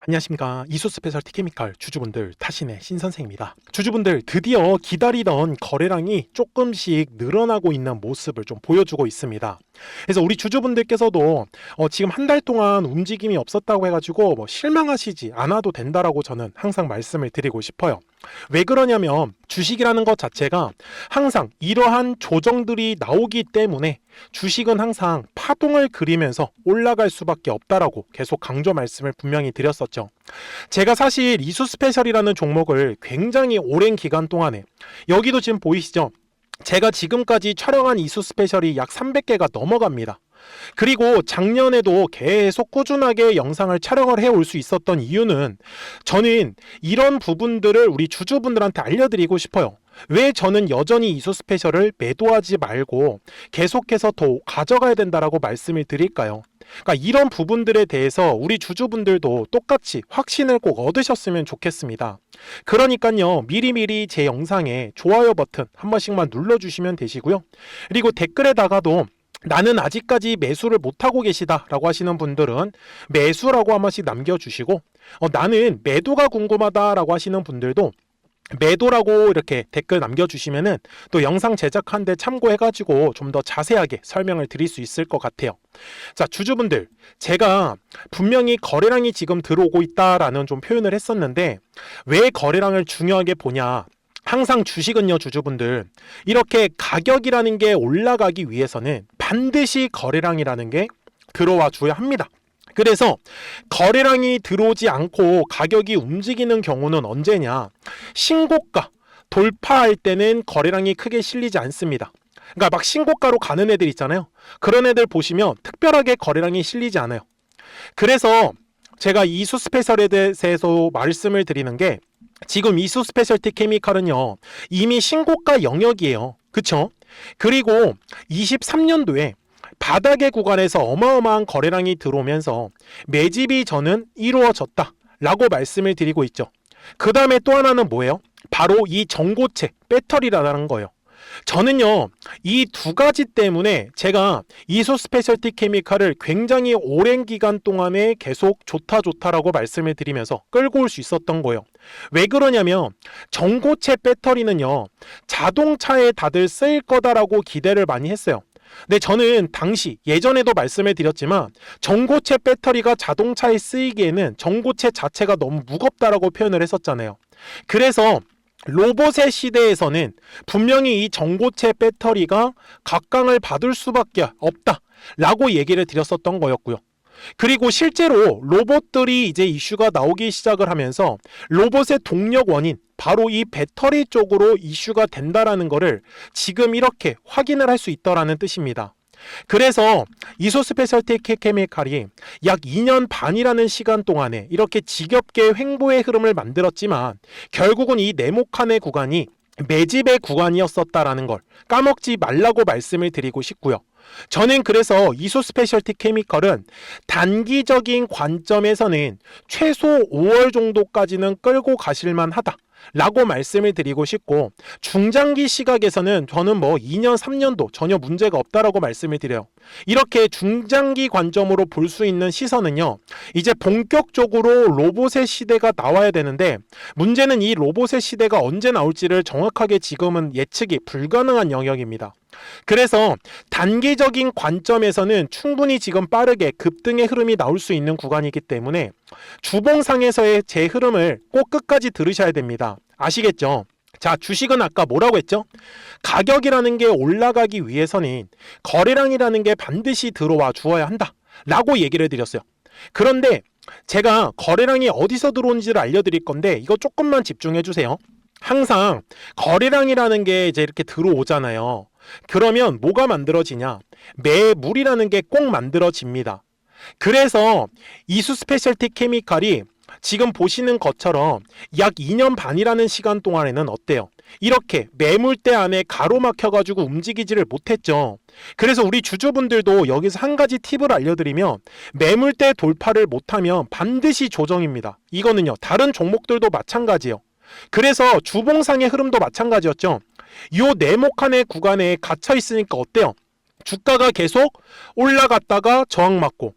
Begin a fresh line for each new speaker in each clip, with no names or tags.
안녕하십니까. 이수스페셜티 케미칼 주주분들 타신의 신선생입니다. 주주분들 드디어 기다리던 거래량이 조금씩 늘어나고 있는 모습을 좀 보여주고 있습니다. 그래서 우리 주주분들께서도 지금 한 달 동안 움직임이 없었다고 해가지고 실망하시지 않아도 된다라고 저는 항상 말씀을 드리고 싶어요. 왜 그러냐면 주식이라는 것 자체가 항상 이러한 조정들이 나오기 때문에 주식은 항상 파동을 그리면서 올라갈 수밖에 없다라고 계속 강조 말씀을 분명히 드렸었죠. 제가 사실 이수스페셜이라는 종목을 굉장히 오랜 기간 동안에, 여기도 지금 보이시죠? 제가 지금까지 촬영한 이수스페셜이 약 300개가 넘어갑니다. 그리고 작년에도 계속 꾸준하게 영상을 촬영을 해올 수 있었던 이유는 저는 이런 부분들을 우리 주주분들한테 알려드리고 싶어요. 왜 저는 여전히 이수스페셜을 매도하지 말고 계속해서 더 가져가야 된다라고 말씀을 드릴까요? 그러니까 이런 부분들에 대해서 우리 주주분들도 똑같이 확신을 꼭 얻으셨으면 좋겠습니다. 그러니까요, 미리미리 제 영상에 좋아요 버튼 한 번씩만 눌러주시면 되시고요. 그리고 댓글에다가도 나는 아직까지 매수를 못하고 계시다 라고 하시는 분들은 매수라고 한 번씩 남겨주시고, 나는 매도가 궁금하다 라고 하시는 분들도 매도라고 이렇게 댓글 남겨주시면은 또 영상 제작하는데 참고해가지고 좀 더 자세하게 설명을 드릴 수 있을 것 같아요. 자, 주주분들, 제가 분명히 거래량이 지금 들어오고 있다라는 좀 표현을 했었는데, 왜 거래량을 중요하게 보냐? 항상 주식은요, 주주분들, 이렇게 가격이라는 게 올라가기 위해서는 반드시 거래량이라는 게 들어와 줘야 합니다. 그래서 거래량이 들어오지 않고 가격이 움직이는 경우는 언제냐? 신고가 돌파할 때는 거래량이 크게 실리지 않습니다. 그러니까 막 신고가로 가는 애들 있잖아요. 그런 애들 보시면 특별하게 거래량이 실리지 않아요. 그래서 제가 이수스페셜에 대해서 말씀을 드리는 게, 지금 이수스페셜티 케미칼은요 이미 신고가 영역이에요. 그쵸? 그리고 23년도에 바닥의 구간에서 어마어마한 거래량이 들어오면서 매집이 저는 이루어졌다 라고 말씀을 드리고 있죠. 그 다음에 또 하나는 뭐예요? 바로 이 전고체 배터리라는 거예요. 저는요 이 두 가지 때문에 제가 이소스페셜티 케미칼을 굉장히 오랜 기간 동안에 계속 좋다라고 말씀을 드리면서 끌고 올 수 있었던 거예요. 왜 그러냐면 전고체 배터리는요 자동차에 다들 쓰일 거다라고 기대를 많이 했어요. 근데 저는 당시 예전에도 말씀을 드렸지만 전고체 배터리가 자동차에 쓰이기에는 전고체 자체가 너무 무겁다라고 표현을 했었잖아요. 그래서 로봇의 시대에서는 분명히 이 전고체 배터리가 각광을 받을 수밖에 없다 라고 얘기를 드렸었던 거였고요. 그리고 실제로 로봇들이 이제 이슈가 나오기 시작을 하면서 로봇의 동력 원인, 바로 이 배터리 쪽으로 이슈가 된다라는 거를 지금 이렇게 확인을 할 수 있다라는 뜻입니다. 그래서 이소스페셜티 케미칼이 약 2년 반이라는 시간 동안에 이렇게 지겹게 횡보의 흐름을 만들었지만 결국은 이 네모칸의 구간이 매집의 구간이었었다라는 걸 까먹지 말라고 말씀을 드리고 싶고요. 저는 그래서 이소스페셜티 케미칼은 단기적인 관점에서는 최소 5월 정도까지는 끌고 가실만 하다 라고 말씀을 드리고 싶고, 중장기 시각에서는 저는 2년 3년도 전혀 문제가 없다라고 말씀을 드려요. 이렇게 중장기 관점으로 볼 수 있는 시선은요 이제 본격적으로 로봇의 시대가 나와야 되는데, 문제는 이 로봇의 시대가 언제 나올지를 정확하게 지금은 예측이 불가능한 영역입니다. 그래서 단기적인 관점에서는 충분히 지금 빠르게 급등의 흐름이 나올 수 있는 구간이기 때문에 주봉상에서의 제 흐름을 꼭 끝까지 들으셔야 됩니다. 아시겠죠? 자, 주식은 아까 뭐라고 했죠? 가격이라는 게 올라가기 위해서는 거래량이라는 게 반드시 들어와 주어야 한다 라고 얘기를 드렸어요. 그런데 제가 거래량이 어디서 들어오는지를 알려드릴 건데, 이거 조금만 집중해 주세요. 항상 거래량이라는 게 이제 이렇게 들어오잖아요. 그러면 뭐가 만들어지냐? 매물이라는 게 꼭 만들어집니다. 그래서 이수스페셜티 케미칼이 지금 보시는 것처럼 약 2년 반이라는 시간 동안에는 어때요? 이렇게 매물대 안에 가로막혀가지고 움직이지를 못했죠. 그래서 우리 주주분들도 여기서 한 가지 팁을 알려드리면, 매물대 돌파를 못하면 반드시 조정입니다. 이거는요 다른 종목들도 마찬가지예요. 그래서 주봉상의 흐름도 마찬가지였죠. 요 네모칸의 구간에 갇혀 있으니까 어때요? 주가가 계속 올라갔다가 저항 맞고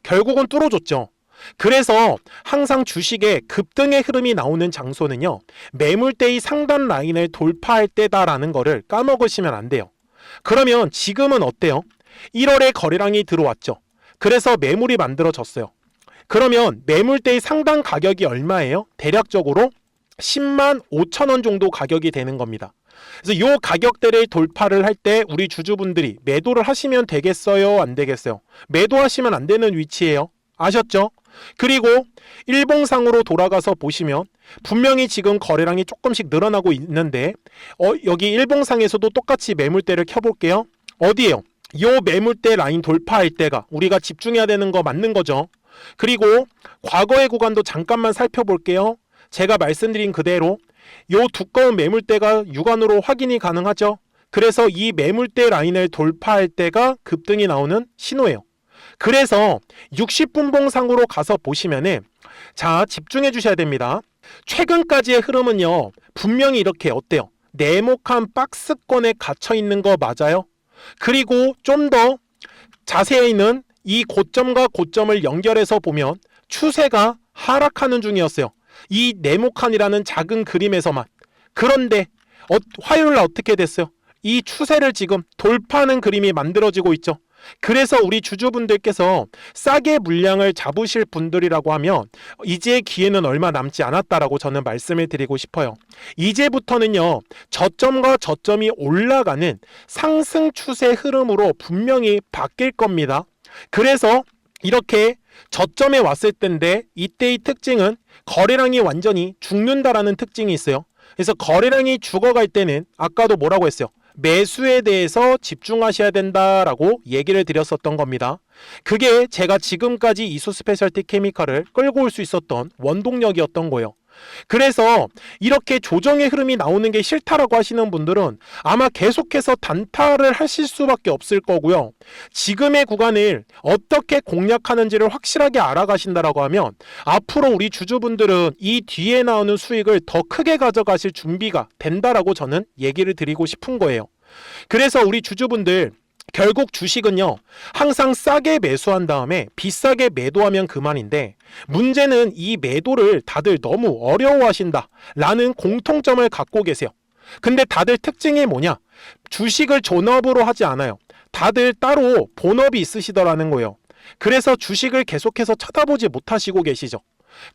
결국은 뚫어줬죠. 그래서 항상 주식의 급등의 흐름이 나오는 장소는요, 매물대의 상단 라인을 돌파할 때다라는 거를 까먹으시면 안 돼요. 그러면 지금은 어때요? 1월에 거래량이 들어왔죠. 그래서 매물이 만들어졌어요. 그러면 매물대의 상단 가격이 얼마예요? 대략적으로 10만 5천 원 정도 가격이 되는 겁니다. 그래서 이 가격대를 돌파를 할 때 우리 주주분들이 매도를 하시면 되겠어요? 안 되겠어요? 매도하시면 안 되는 위치예요. 아셨죠? 그리고 일봉상으로 돌아가서 보시면 분명히 지금 거래량이 조금씩 늘어나고 있는데 여기 일봉상에서도 똑같이 매물대를 켜볼게요. 어디예요? 이 매물대 라인 돌파할 때가 우리가 집중해야 되는 거 맞는 거죠. 그리고 과거의 구간도 잠깐만 살펴볼게요. 제가 말씀드린 그대로 이 두꺼운 매물대가 육안으로 확인이 가능하죠. 그래서 이 매물대 라인을 돌파할 때가 급등이 나오는 신호예요. 그래서 60분봉상으로 가서 보시면은, 자, 집중해 주셔야 됩니다. 최근까지의 흐름은요, 분명히 이렇게 어때요? 네모칸 박스권에 갇혀 있는 거 맞아요? 그리고 좀 더 자세히는 이 고점과 고점을 연결해서 보면 추세가 하락하는 중이었어요. 이 네모칸이라는 작은 그림에서만. 그런데 화요일날 어떻게 됐어요? 이 추세를 지금 돌파하는 그림이 만들어지고 있죠. 그래서 우리 주주분들께서 싸게 물량을 잡으실 분들이라고 하면 이제 기회는 얼마 남지 않았다라고 저는 말씀을 드리고 싶어요. 이제부터는요, 저점과 저점이 올라가는 상승 추세 흐름으로 분명히 바뀔 겁니다. 그래서 이렇게 저점에 왔을 때인데 이때의 특징은 거래량이 완전히 죽는다라는 특징이 있어요. 그래서 거래량이 죽어갈 때는 아까도 뭐라고 했어요? 매수에 대해서 집중하셔야 된다라고 얘기를 드렸었던 겁니다. 그게 제가 지금까지 이수 스페셜티 케미칼을 끌고 올 수 있었던 원동력이었던 거예요. 그래서 이렇게 조정의 흐름이 나오는 게 싫다라고 하시는 분들은 아마 계속해서 단타를 하실 수밖에 없을 거고요. 지금의 구간을 어떻게 공략하는지를 확실하게 알아가신다라고 하면 앞으로 우리 주주분들은 이 뒤에 나오는 수익을 더 크게 가져가실 준비가 된다라고 저는 얘기를 드리고 싶은 거예요. 그래서 우리 주주분들, 결국 주식은요, 항상 싸게 매수한 다음에 비싸게 매도하면 그만인데, 문제는 이 매도를 다들 너무 어려워하신다 라는 공통점을 갖고 계세요. 근데 다들 특징이 뭐냐? 주식을 존업으로 하지 않아요. 다들 따로 본업이 있으시더라는 거예요. 그래서 주식을 계속해서 쳐다보지 못하시고 계시죠.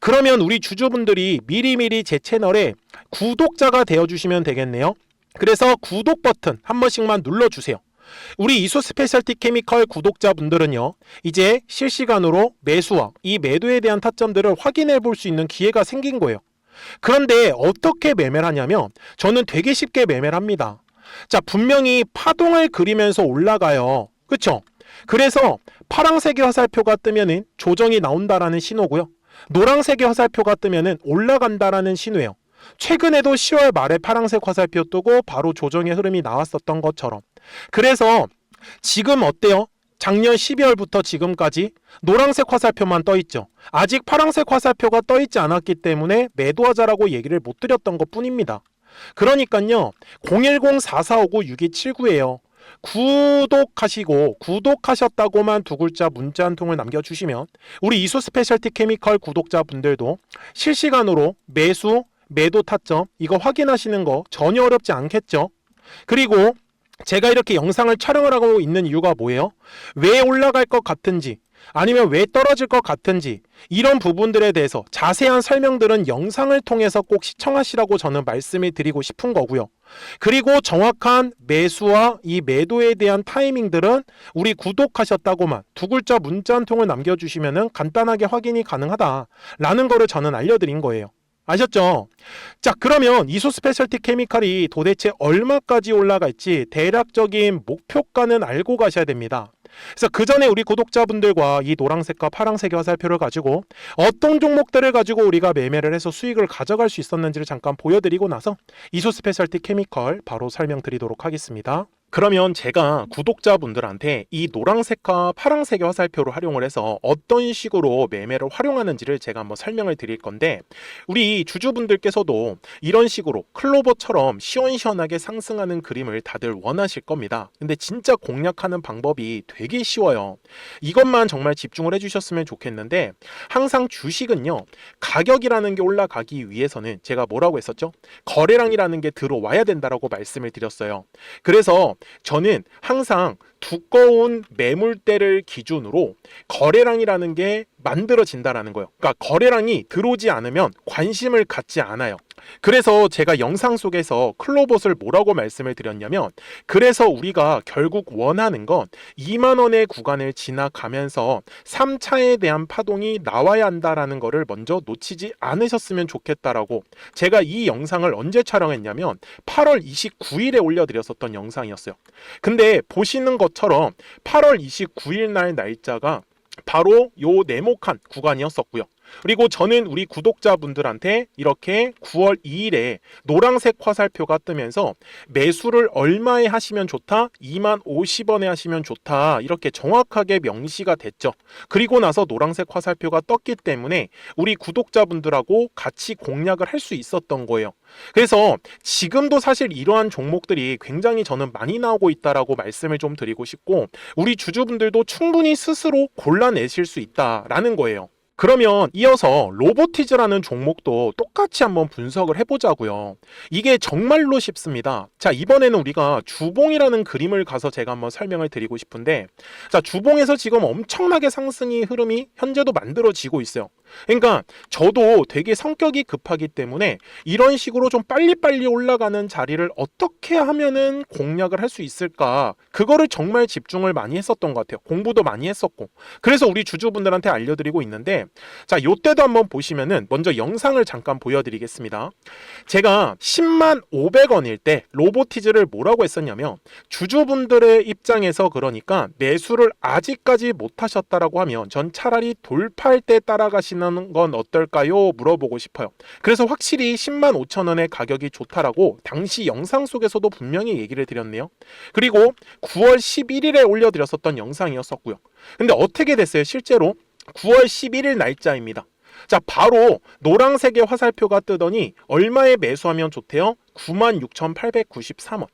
그러면 우리 주주분들이 미리미리 제 채널에 구독자가 되어주시면 되겠네요. 그래서 구독 버튼 한 번씩만 눌러주세요. 우리 이수 스페셜티 케미컬 구독자분들은요, 이제 실시간으로 매수와 이 매도에 대한 타점들을 확인해 볼 수 있는 기회가 생긴 거예요. 그런데 어떻게 매매를 하냐면 저는 되게 쉽게 매매를 합니다. 자, 분명히 파동을 그리면서 올라가요. 그쵸? 그래서 파란색의 화살표가 뜨면은 조정이 나온다라는 신호고요. 노란색의 화살표가 뜨면은 올라간다라는 신호예요. 최근에도 10월 말에 파란색 화살표 뜨고 바로 조정의 흐름이 나왔었던 것처럼. 그래서 지금 어때요? 작년 12월부터 지금까지 노란색 화살표만 떠 있죠. 아직 파란색 화살표가 떠 있지 않았기 때문에 매도하자라고 얘기를 못 드렸던 것 뿐입니다. 그러니까요, 010-4459-6279예요. 구독하시고 구독하셨다고만 두 글자 문자 한 통을 남겨주시면 우리 이수 스페셜티 케미컬 구독자분들도 실시간으로 매수, 매도 타점 이거 확인하시는 거 전혀 어렵지 않겠죠. 그리고 제가 이렇게 영상을 촬영을 하고 있는 이유가 뭐예요? 왜 올라갈 것 같은지 아니면 왜 떨어질 것 같은지 이런 부분들에 대해서 자세한 설명들은 영상을 통해서 꼭 시청하시라고 저는 말씀을 드리고 싶은 거고요. 그리고 정확한 매수와 이 매도에 대한 타이밍들은 우리 구독하셨다고만 두 글자 문자 한 통을 남겨주시면 간단하게 확인이 가능하다라는 거를 저는 알려드린 거예요. 아셨죠? 자, 그러면 이수 스페셜티 케미칼이 도대체 얼마까지 올라갈지 대략적인 목표가는 알고 가셔야 됩니다. 그래서 그 전에 우리 구독자분들과 이 노란색과 파란색의 화살표를 가지고 어떤 종목들을 가지고 우리가 매매를 해서 수익을 가져갈 수 있었는지를 잠깐 보여드리고 나서 이수 스페셜티 케미칼 바로 설명드리도록 하겠습니다. 그러면 제가 구독자분들한테 이 노란색과 파란색의 화살표를 활용을 해서 어떤 식으로 매매를 활용하는지를 제가 한번 설명을 드릴 건데, 우리 주주분들께서도 이런 식으로 클로버처럼 시원시원하게 상승하는 그림을 다들 원하실 겁니다. 근데 진짜 공략하는 방법이 되게 쉬워요. 이것만 정말 집중을 해주셨으면 좋겠는데, 항상 주식은요, 가격이라는 게 올라가기 위해서는 제가 뭐라고 했었죠? 거래량이라는 게 들어와야 된다라고 말씀을 드렸어요. 그래서 저는 항상 두꺼운 매물대를 기준으로 거래량이라는 게 만들어진다라는 거예요. 그러니까 거래량이 들어오지 않으면 관심을 갖지 않아요. 그래서 제가 영상 속에서 클로봇을 뭐라고 말씀을 드렸냐면, 그래서 우리가 결국 원하는 건 2만 원의 구간을 지나가면서 3차에 대한 파동이 나와야 한다라는 거를 먼저 놓치지 않으셨으면 좋겠다라고, 제가 이 영상을 언제 촬영했냐면 8월 29일에 올려드렸었던 영상이었어요. 근데 보시는 것처럼 8월 29일 날 날짜가 바로 요 네모칸 구간이었었고요. 그리고 저는 우리 구독자분들한테 이렇게 9월 2일에 노란색 화살표가 뜨면서 매수를 얼마에 하시면 좋다? 2만 50원에 하시면 좋다. 이렇게 정확하게 명시가 됐죠. 그리고 나서 노란색 화살표가 떴기 때문에 우리 구독자분들하고 같이 공략을 할 수 있었던 거예요. 그래서 지금도 사실 이러한 종목들이 굉장히 저는 많이 나오고 있다라고 말씀을 좀 드리고 싶고, 우리 주주분들도 충분히 스스로 골라내실 수 있다라는 거예요. 그러면 이어서 로보티즈라는 종목도 똑같이 한번 분석을 해보자고요. 이게 정말로 쉽습니다. 자, 이번에는 우리가 주봉이라는 그림을 가서 제가 한번 설명을 드리고 싶은데, 자, 주봉에서 지금 엄청나게 상승이 흐름이 현재도 만들어지고 있어요. 그러니까 저도 되게 성격이 급하기 때문에 이런 식으로 좀 빨리빨리 올라가는 자리를 어떻게 하면은 공략을 할 수 있을까, 그거를 정말 집중을 많이 했었던 것 같아요. 공부도 많이 했었고. 그래서 우리 주주분들한테 알려드리고 있는데, 자, 요때도 한번 보시면은 먼저 영상을 잠깐 보여드리겠습니다. 제가 10만 500원일 때 로보티즈를 뭐라고 했었냐면, 주주분들의 입장에서 그러니까 매수를 아직까지 못 하셨다라고 하면 전 차라리 돌파할 때 따라가시는 건 어떨까요? 물어보고 싶어요. 그래서 확실히 10만 5천 원의 가격이 좋다라고 당시 영상 속에서도 분명히 얘기를 드렸네요. 그리고 9월 11일에 올려드렸었던 영상이었었고요. 근데 어떻게 됐어요? 실제로 9월 11일 날짜입니다. 자, 바로 노란색의 화살표가 뜨더니 얼마에 매수하면 좋대요? 96,893원.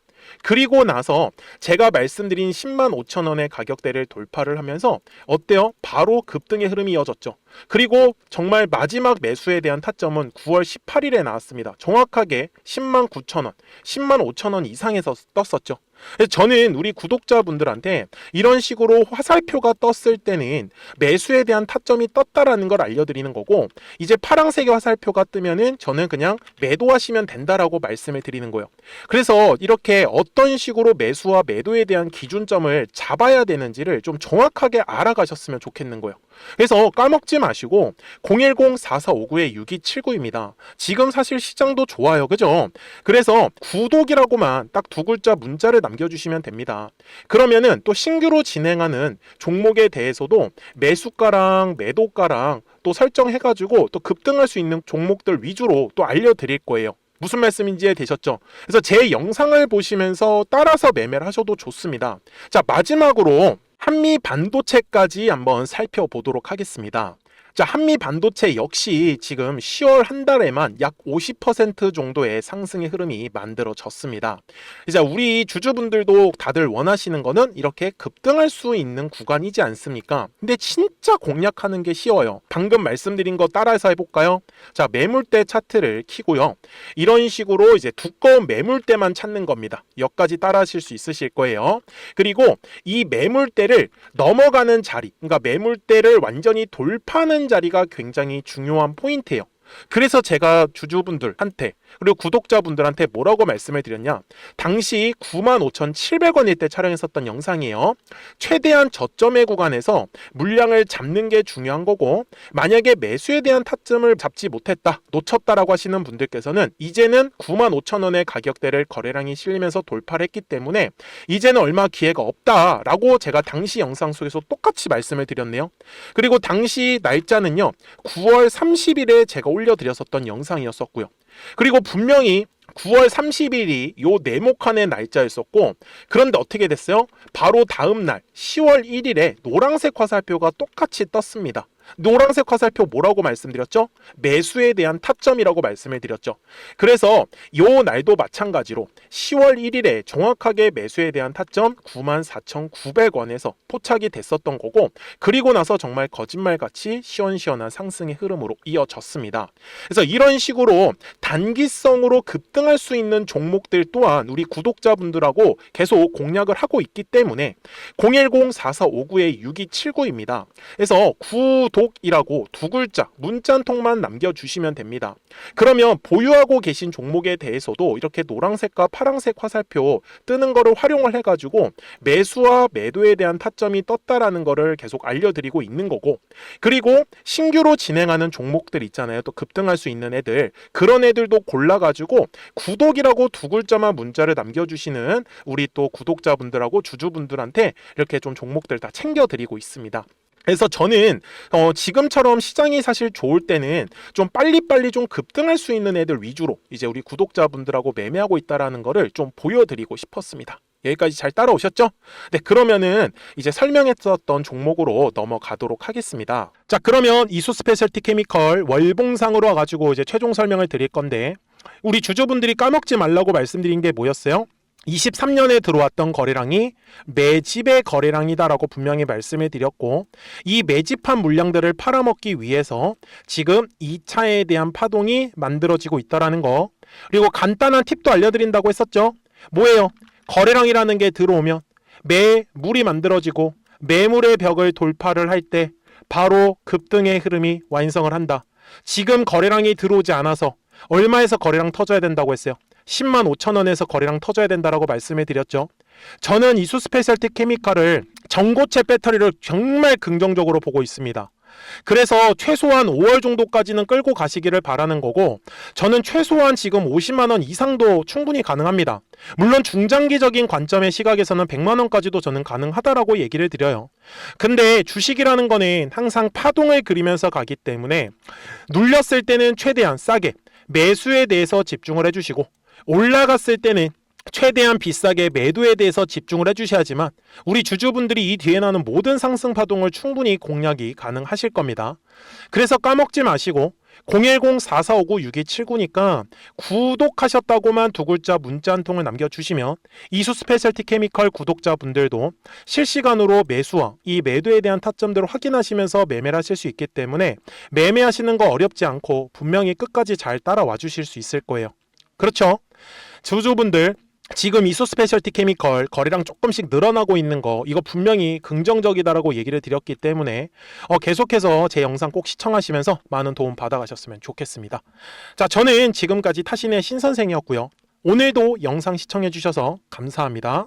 그리고 나서 제가 말씀드린 10만 5천 원의 가격대를 돌파를 하면서 어때요? 바로 급등의 흐름이 이어졌죠. 그리고 정말 마지막 매수에 대한 타점은 9월 18일에 나왔습니다. 정확하게 10만 9천 원, 10만 5천 원 이상에서 떴었죠. 그래서 저는 우리 구독자분들한테 이런 식으로 화살표가 떴을 때는 매수에 대한 타점이 떴다라는 걸 알려드리는 거고, 이제 파란색의 화살표가 뜨면은 저는 그냥 매도하시면 된다라고 말씀을 드리는 거예요. 그래서 이렇게 어떤 식으로 매수와 매도에 대한 기준점을 잡아야 되는지를 좀 정확하게 알아가셨으면 좋겠는 거예요. 그래서 까먹지 마시고 010-4459-6279입니다. 지금 사실 시장도 좋아요. 그죠? 그래서 구독이라고만 딱 두 글자 문자를 남겨주시면 됩니다. 그러면은 또 신규로 진행하는 종목에 대해서도 매수가랑 매도가랑 또 설정해가지고 또 급등할 수 있는 종목들 위주로 또 알려드릴 거예요. 무슨 말씀인지 이해되셨죠? 그래서 제 영상을 보시면서 따라서 매매를 하셔도 좋습니다. 자, 마지막으로 한미 반도체까지 한번 살펴보도록 하겠습니다. 자, 한미 반도체 역시 지금 10월 한 달에만 약 50% 정도의 상승의 흐름이 만들어졌습니다. 이제 우리 주주분들도 다들 원하시는 거는 이렇게 급등할 수 있는 구간이지 않습니까? 근데 진짜 공략하는 게 쉬워요. 방금 말씀드린 거 따라서 해볼까요? 자, 매물대 차트를 키고요. 이런 식으로 이제 두꺼운 매물대만 찾는 겁니다. 여기까지 따라 하실 수 있으실 거예요. 그리고 이 매물대를 넘어가는 자리, 그러니까 매물대를 완전히 돌파하는 자리가 굉장히 중요한 포인트예요. 그래서 제가 주주분들한테 그리고 구독자분들한테 뭐라고 말씀을 드렸냐, 당시 95,700원일 때 촬영했었던 영상이에요. 최대한 저점의 구간에서 물량을 잡는 게 중요한 거고, 만약에 매수에 대한 타점을 잡지 못했다, 놓쳤다라고 하시는 분들께서는 이제는 95,000원의 가격대를 거래량이 실리면서 돌파를 했기 때문에 이제는 얼마 기회가 없다라고 제가 당시 영상 속에서 똑같이 말씀을 드렸네요. 그리고 당시 날짜는요 9월 30일에 제가 올려드렸었던 영상이었었고요. 그리고 분명히 9월 30일이 요 네모칸의 날짜였었고, 그런데 어떻게 됐어요? 바로 다음 날 10월 1일에 노란색 화살표가 똑같이 떴습니다. 노란색 화살표 뭐라고 말씀드렸죠? 매수에 대한 타점이라고 말씀을 드렸죠. 그래서 요 날도 마찬가지로 10월 1일에 정확하게 매수에 대한 타점 94,900원에서 포착이 됐었던 거고, 그리고 나서 정말 거짓말같이 시원시원한 상승의 흐름으로 이어졌습니다. 그래서 이런 식으로 단기성으로 급등할 수 있는 종목들 또한 우리 구독자분들하고 계속 공략을 하고 있기 때문에 010-4459-6279입니다. 그래서 구독이라고 두 글자 문자 한 통만 남겨주시면 됩니다. 그러면 보유하고 계신 종목에 대해서도 이렇게 노란색과 파란색 화살표 뜨는 거를 활용을 해가지고 매수와 매도에 대한 타점이 떴다라는 거를 계속 알려드리고 있는 거고, 그리고 신규로 진행하는 종목들 있잖아요. 또 급등할 수 있는 애들, 그런 애들도 골라가지고 구독이라고 두 글자만 문자를 남겨주시는 우리 또 구독자분들하고 주주분들한테 이렇게 좀 종목들 다 챙겨드리고 있습니다. 그래서 저는 지금처럼 시장이 사실 좋을 때는 좀 빨리빨리 좀 급등할 수 있는 애들 위주로 이제 우리 구독자분들하고 매매하고 있다라는 거를 좀 보여드리고 싶었습니다. 여기까지 잘 따라오셨죠? 네, 그러면은 이제 설명했었던 종목으로 넘어가도록 하겠습니다. 자, 그러면 이수 스페셜티 케미컬 월봉상으로 와가지고 이제 최종 설명을 드릴 건데, 우리 주주분들이 까먹지 말라고 말씀드린 게 뭐였어요? 23년에 들어왔던 거래량이 매집의 거래량이다라고 분명히 말씀을 드렸고, 이 매집한 물량들을 팔아먹기 위해서 지금 2차에 대한 파동이 만들어지고 있다라는 거, 그리고 간단한 팁도 알려드린다고 했었죠. 뭐예요? 거래량이라는 게 들어오면 매물이 만들어지고 매물의 벽을 돌파를 할 때 바로 급등의 흐름이 완성을 한다. 지금 거래량이 들어오지 않아서 얼마에서 거래량 터져야 된다고 했어요? 10만 5천 원에서 거래량 터져야 된다라고 말씀을 드렸죠. 저는 이수 스페셜티 케미칼을 전고체 배터리를 정말 긍정적으로 보고 있습니다. 그래서 최소한 5월 정도까지는 끌고 가시기를 바라는 거고, 저는 최소한 지금 50만 원 이상도 충분히 가능합니다. 물론 중장기적인 관점의 시각에서는 100만 원까지도 저는 가능하다라고 얘기를 드려요. 근데 주식이라는 거는 항상 파동을 그리면서 가기 때문에 눌렸을 때는 최대한 싸게 매수에 대해서 집중을 해주시고, 올라갔을 때는 최대한 비싸게 매도에 대해서 집중을 해주셔야지만 우리 주주분들이 이 뒤에 나는 모든 상승 파동을 충분히 공략이 가능하실 겁니다. 그래서 까먹지 마시고 010-4459-6279니까 구독하셨다고만 두 글자 문자 한 통을 남겨주시면 이수 스페셜티 케미컬 구독자분들도 실시간으로 매수와 이 매도에 대한 타점들을 확인하시면서 매매를 하실 수 있기 때문에 매매하시는 거 어렵지 않고 분명히 끝까지 잘 따라와 주실 수 있을 거예요. 그렇죠? 주주분들, 지금 이수 스페셜티 케미컬 거래량 조금씩 늘어나고 있는 거, 이거 분명히 긍정적이다라고 얘기를 드렸기 때문에 계속해서 제 영상 꼭 시청하시면서 많은 도움 받아가셨으면 좋겠습니다. 자, 저는 지금까지 타신의 신선생이었고요. 오늘도 영상 시청해 주셔서 감사합니다.